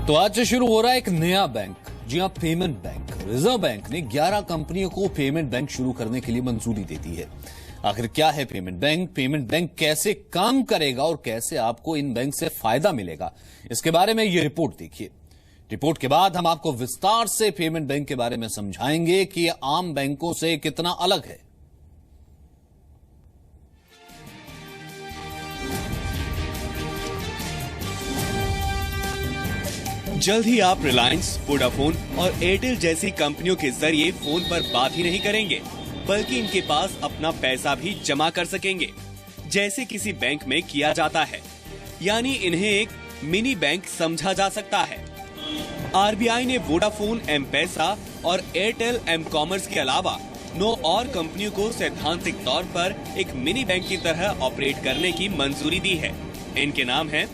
तो आज से शुरू हो रहा है एक नया बैंक। जी हां, पेमेंट बैंक। रिजर्व बैंक ने 11 कंपनियों को पेमेंट बैंक शुरू करने के लिए मंजूरी दे दी है। आखिर क्या है पेमेंट बैंक, पेमेंट बैंक कैसे काम करेगा और कैसे आपको इन बैंक से फायदा मिलेगा, इसके बारे में ये रिपोर्ट देखिए। रिपोर्ट के बाद हम आपको विस्तार से पेमेंट बैंक के बारे में समझाएंगे कि ये आम बैंकों से कितना अलग है। जल्द ही आप रिलायंस, वोडाफोन और एयरटेल जैसी कंपनियों के जरिए फोन पर बात ही नहीं करेंगे, बल्कि इनके पास अपना पैसा भी जमा कर सकेंगे, जैसे किसी बैंक में किया जाता है। यानी इन्हें एक मिनी बैंक समझा जा सकता है। आरबीआई ने वोडाफोन एम-पैसा और एयरटेल एम-कॉमर्स के अलावा 9 और कंपनियों को सैद्धांतिक तौर पर एक मिनी बैंक की तरह ऑपरेट करने की मंजूरी दी है। इनके नाम हैं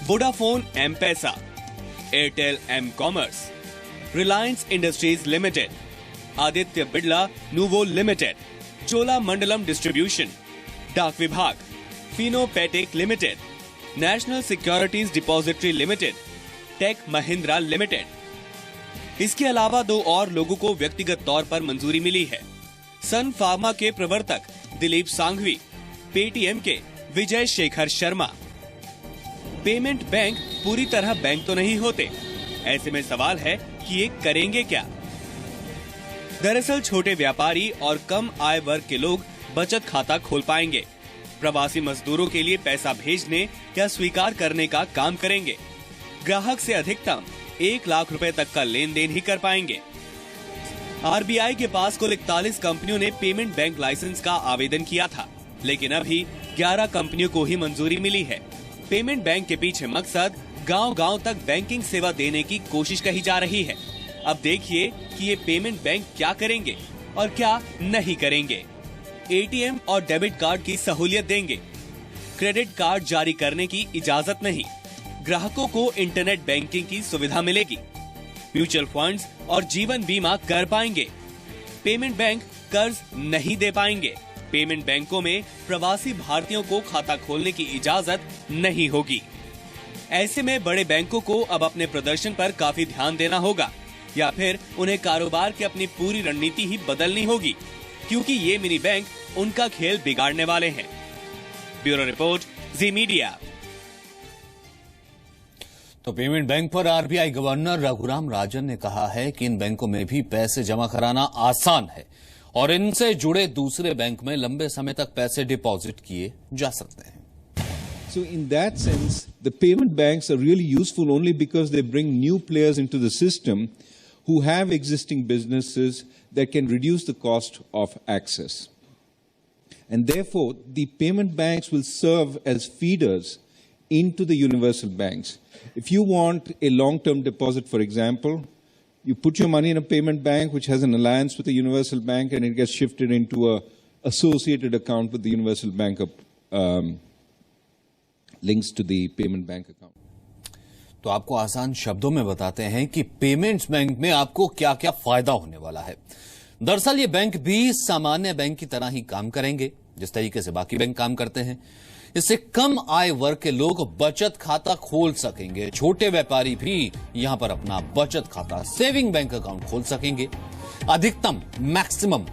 Vodafone M Pesa, Airtel m commerce, Reliance industries limited, Aditya Birla Nuvo limited, Cholamandalam distribution, डाक विभाग, Finopaytech limited, national securities depository limited, tech Mahindra limited. इसके अलावा 2 और लोगों को व्यक्तिगत तौर पर मंजूरी मिली है। सन फार्मा के प्रवर्तक दिलीप सांघवी, पेटीएम के विजय शेखर शर्मा। पेमेंट बैंक पूरी तरह बैंक तो नहीं होते। ऐसे में सवाल है कि ये करेंगे क्या? दरअसल छोटे व्यापारी और कम आय वर्ग के लोग बचत खाता खोल पाएंगे। प्रवासी मजदूरों के लिए पैसा भेजने या स्वीकार करने का काम करेंगे। ग्राहक से अधिकतम 1 लाख रुपए तक का लेन देन ही कर पाएंगे। आरबीआई के पास कुल 41 कंपनियों ने पेमेंट बैंक लाइसेंस का आवेदन किया था, लेकिन अभी 11 कंपनियों को ही मंजूरी मिली है। पेमेंट बैंक के पीछे मकसद गांव-गांव तक बैंकिंग सेवा देने की कोशिश कही जा रही है। अब देखिए कि ये पेमेंट बैंक क्या करेंगे और क्या नहीं करेंगे। एटीएम और डेबिट कार्ड की सहूलियत देंगे। क्रेडिट कार्ड जारी करने की इजाजत नहीं। ग्राहकों को इंटरनेट बैंकिंग की सुविधा मिलेगी। म्यूचुअल फंड्स और जीवन बीमा कर पाएंगे। पेमेंट बैंक कर्ज नहीं दे पाएंगे। पेमेंट बैंकों में प्रवासी भारतीयों को खाता खोलने की इजाजत नहीं होगी। ऐसे में बड़े बैंकों को अब अपने प्रदर्शन पर काफी ध्यान देना होगा, या फिर उन्हें कारोबार की अपनी पूरी रणनीति ही बदलनी होगी, क्योंकि ये मिनी बैंक उनका खेल बिगाड़ने वाले हैं। ब्यूरो रिपोर्ट, जी मीडिया। तो पेमेंट बैंक पर आरबीआई गवर्नर रघुराम राजन ने कहा है कि इन बैंकों में भी पैसे जमा कराना आसान है और इनसे जुड़े दूसरे बैंक में लंबे समय तक पैसे डिपॉजिट किए जा सकते हैं। So in that sense, the payment banks are really useful only because they bring new players into the system who have existing businesses that can reduce the cost of access. And therefore, the payment banks will serve as feeders into the universal banks. If you want a long-term deposit, for example, you put your money in a payment bank which has an alliance with a universal bank, and it gets shifted into a associated account with the universal bank links to the payment bank account. तो आपको आसान शब्दों में बताते हैं कि payments bank में आपको क्या क्या फायदा होने वाला है। दरअसल ये बैंक भी सामान्य बैंक की तरह ही काम करेंगे, जिस तरीके से बाकी बैंक काम करते हैं। इससे कम आय वर्ग के लोग बचत खाता खोल सकेंगे। छोटे व्यापारी भी यहां पर अपना बचत खाता, सेविंग बैंक अकाउंट खोल सकेंगे। अधिकतम मैक्सिमम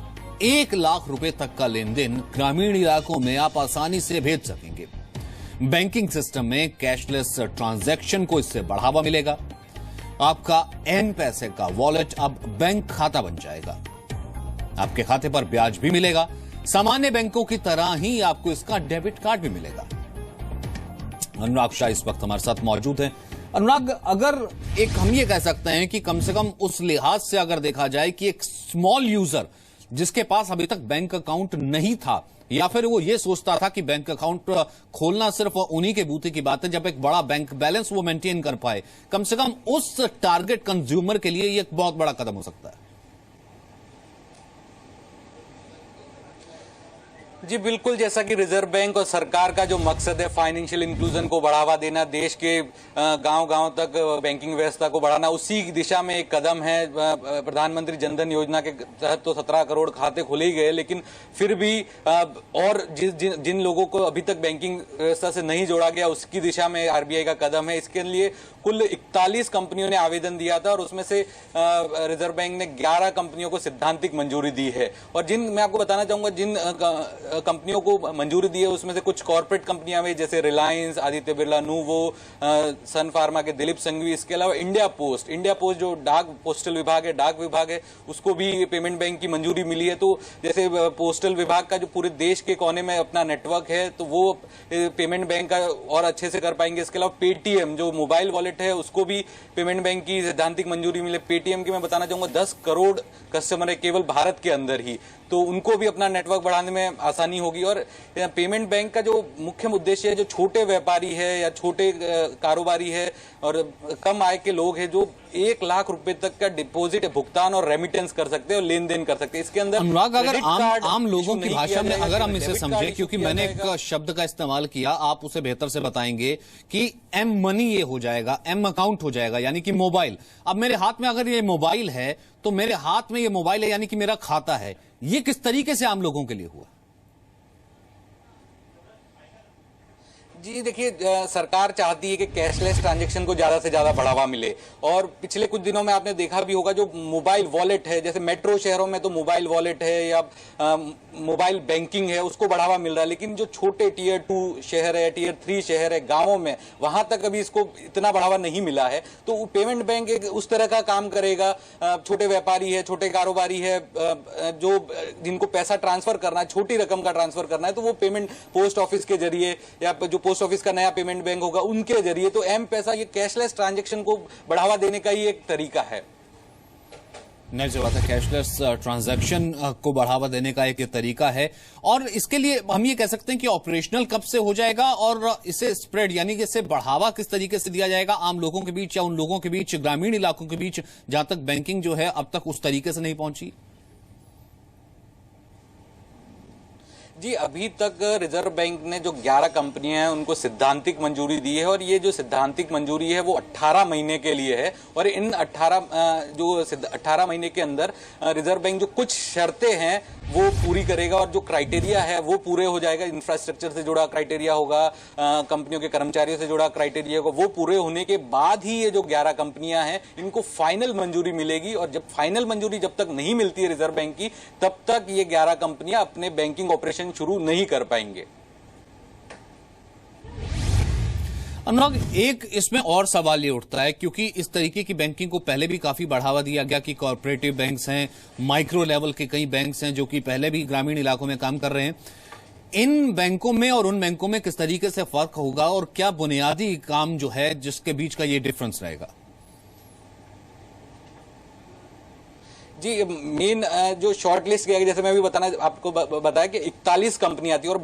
1 लाख रुपए तक का लेन देन ग्रामीण इलाकों में आप आसानी से भेज सकेंगे। बैंकिंग सिस्टम में कैशलेस ट्रांजैक्शन को इससे बढ़ावा मिलेगा। आपका एम-पैसे का वॉलेट अब बैंक खाता बन जाएगा। आपके खाते पर ब्याज भी मिलेगा। सामान्य बैंकों की तरह ही आपको इसका डेबिट कार्ड भी मिलेगा। अनुराग शाह इस वक्त हमारे साथ मौजूद हैं। अनुराग, अगर एक हम ये कह सकते हैं कि कम से कम उस लिहाज से अगर देखा जाए कि एक स्मॉल यूजर जिसके पास अभी तक बैंक अकाउंट नहीं था, या फिर वो ये सोचता था कि बैंक अकाउंट खोलना सिर्फ उन्हीं के बूते की बात है जब एक बड़ा बैंक बैलेंस वो मेंटेन कर पाए, कम से कम उस टारगेट कंज्यूमर के लिए ये एक बहुत बड़ा कदम हो सकता है। जी बिल्कुल, जैसा कि रिजर्व बैंक और सरकार का जो मकसद है फाइनेंशियल इंक्लूजन को बढ़ावा देना, देश के गांव-गांव तक बैंकिंग व्यवस्था को बढ़ाना, उसी दिशा में एक कदम है। प्रधानमंत्री जनधन योजना के तहत तो 17 करोड़ खाते खुले ही गए, लेकिन फिर भी और जिन लोगों को अभी तक बैंकिंग व्यवस्था से नहीं जोड़ा गया, उसकी दिशा में आरबीआई का कदम है। इसके लिए कुल 41 कंपनियों ने आवेदन दिया था और उसमें से रिजर्व बैंक ने 11 कंपनियों को सैद्धांतिक मंजूरी दी है। और मैं आपको बताना चाहूंगा जिन कंपनियों को मंजूरी दी है उसमें से कुछ कॉर्पोरेट कंपनियां भी, जैसे रिलायंस, आदित्य बिरला, नूवो, सन फार्मा के दिलीप संघवी। इसके अलावा इंडिया पोस्ट जो डाक पोस्टल विभाग है, डाक विभाग है, उसको भी पेमेंट बैंक की मंजूरी मिली है। तो जैसे पोस्टल विभाग का जो पूरे देश के कोने में अपना नेटवर्क है, तो वो पेमेंट बैंक का और अच्छे से कर पाएंगे। इसके अलावा पेटीएम जो मोबाइल वॉलेट है, उसको भी पेमेंट बैंक की सैद्धांतिक मंजूरी मिले। पेटीएम की मैं बताना चाहूंगा 10 करोड़ कस्टमर है केवल भारत के अंदर ही, तो उनको भी अपना नेटवर्क बढ़ाने में आसानी होगी। और पेमेंट बैंक का जो मुख्य उद्देश्य है, जो छोटे व्यापारी है या छोटे कारोबारी है और कम आय के लोग हैं, जो 1 लाख रुपए तक का डिपॉजिट, भुगतान और रेमिटेंस कर सकते हैं और लेन देन कर सकते हैं। इसके अंदर अनुराग, अगर आम लोगों की भाषा में अगर हम इसे समझें, क्योंकि मैंने एक शब्द का इस्तेमाल किया, आप उसे बेहतर से बताएंगे कि एम मनी ये हो जाएगा, एम अकाउंट हो जाएगा, यानी कि मोबाइल। अब मेरे हाथ में अगर ये मोबाइल है तो मेरे हाथ में ये मोबाइल है, यानी कि मेरा खाता है। ये किस तरीके से आम लोगों के लिए हुआ? जी देखिए, सरकार चाहती है कि कैशलेस ट्रांजैक्शन को ज्यादा से ज्यादा बढ़ावा मिले। और पिछले कुछ दिनों में आपने देखा भी होगा, जो मोबाइल वॉलेट है, जैसे मेट्रो शहरों में तो मोबाइल वॉलेट है या मोबाइल बैंकिंग है, उसको बढ़ावा मिल रहा है। लेकिन जो छोटे टियर 2 शहर है, टियर 3 शहर है, गांवों में, वहां तक अभी इसको इतना बढ़ावा नहीं मिला है। तो पेमेंट बैंक एक उस तरह का काम करेगा। छोटे व्यापारी है, छोटे कारोबारी है, जो जिनको पैसा ट्रांसफर करना है, छोटी रकम का ट्रांसफर करना है, तो वो पेमेंट पोस्ट ऑफिस के जरिए या जो पोस्ट ऑफिस का नया पेमेंट बैंक होगा उनके जरिए, तो एम पैसा ये कैशलेस ट्रांजैक्शन को बढ़ावा देने का ही एक तरीका है। नहीं, जो बात है, कैशलेस ट्रांजैक्शन को बढ़ावा देने का एक तरीका है। और इसके लिए हम ये कह सकते हैं कि ऑपरेशनल कब से हो जाएगा और इसे स्प्रेड, यानी कि इसे बढ़ावा किस तरीके से दिया जाएगा आम लोगों के बीच या उन लोगों के बीच, ग्रामीण इलाकों के बीच, जहां तक बैंकिंग जो है अब तक उस तरीके से नहीं पहुंची? जी अभी तक रिजर्व बैंक ने जो 11 कंपनियां हैं उनको सैद्धांतिक मंजूरी दी है। और ये जो सैद्धांतिक मंजूरी है वो 18 महीने के लिए है। और इन 18 महीने के अंदर रिजर्व बैंक जो कुछ शर्तें हैं वो पूरी करेगा और जो क्राइटेरिया है वो पूरे हो जाएगा। इंफ्रास्ट्रक्चर से जुड़ा क्राइटेरिया होगा, कंपनियों के कर्मचारियों से जुड़ा क्राइटेरिया होगा, वो पूरे होने के बाद ही ये जो 11 कंपनियां हैं इनको फाइनल मंजूरी मिलेगी। और जब फाइनल मंजूरी जब तक नहीं मिलती है रिजर्व बैंक की, तब तक ये 11 कंपनियां अपने बैंकिंग ऑपरेशन शुरू नहीं कर पाएंगे। अनुराग, एक इसमें और सवाल ये उठता है, क्योंकि इस तरीके की बैंकिंग को पहले भी काफी बढ़ावा दिया गया कि कॉर्पोरेटिव बैंक्स हैं, माइक्रो लेवल के कई बैंक्स हैं जो कि पहले भी ग्रामीण इलाकों में काम कर रहे हैं। इन बैंकों में और उन बैंकों में किस तरीके से फर्क होगा और क्या बुनियादी काम जो है जिसके बीच का ये डिफरेंस रहेगा? जी मेन जो शॉर्ट लिस्ट किया गया, जैसे मैं भी आपको बताया कि 41 कंपनियां थी और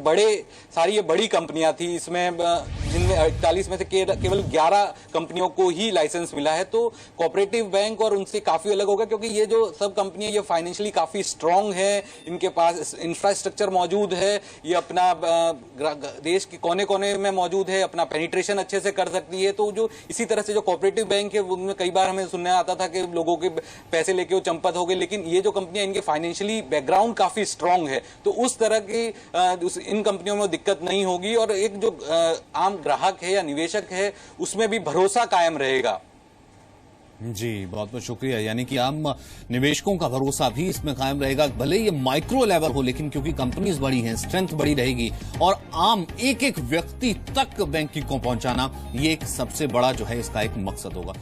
सारी ये बड़ी कंपनियां थी। इसमें जिनमें 41 में से केवल 11 कंपनियों को ही लाइसेंस मिला है। तो कोऑपरेटिव बैंक और उनसे काफी अलग होगा, क्योंकि ये जो सब कंपनियां ये फाइनेंशियली काफी स्ट्रांग है, इनके पास इंफ्रास्ट्रक्चर मौजूद है, ये अपना देश के कोने कोने में मौजूद है, अपना पेनिट्रेशन अच्छे से कर सकती है। तो जो इसी तरह से जो कोऑपरेटिव बैंक है उनमें कई बार हमें सुनने आता था कि लोगों के पैसे लेके वो चंपत हो गए, लेकिन ये जो कंपनियां इनके फाइनेंशियली बैकग्राउंड काफी स्ट्रांग है, तो उस तरह की इन कंपनियों में दिक्कत नहीं होगी। और एक जो आम ग्राहक है या निवेशक है उसमें भी भरोसा कायम रहेगा। जी बहुत बहुत शुक्रिया। यानी कि आम निवेशकों का भरोसा भी इसमें कायम रहेगा, भले ये माइक्रो लेवल हो, लेकिन क्योंकि कंपनीज बड़ी हैं, स्ट्रेंथ बड़ी रहेगी और आम एक एक व्यक्ति तक बैंकिंग को पहुंचाना, ये एक सबसे बड़ा जो है इसका एक मकसद होगा।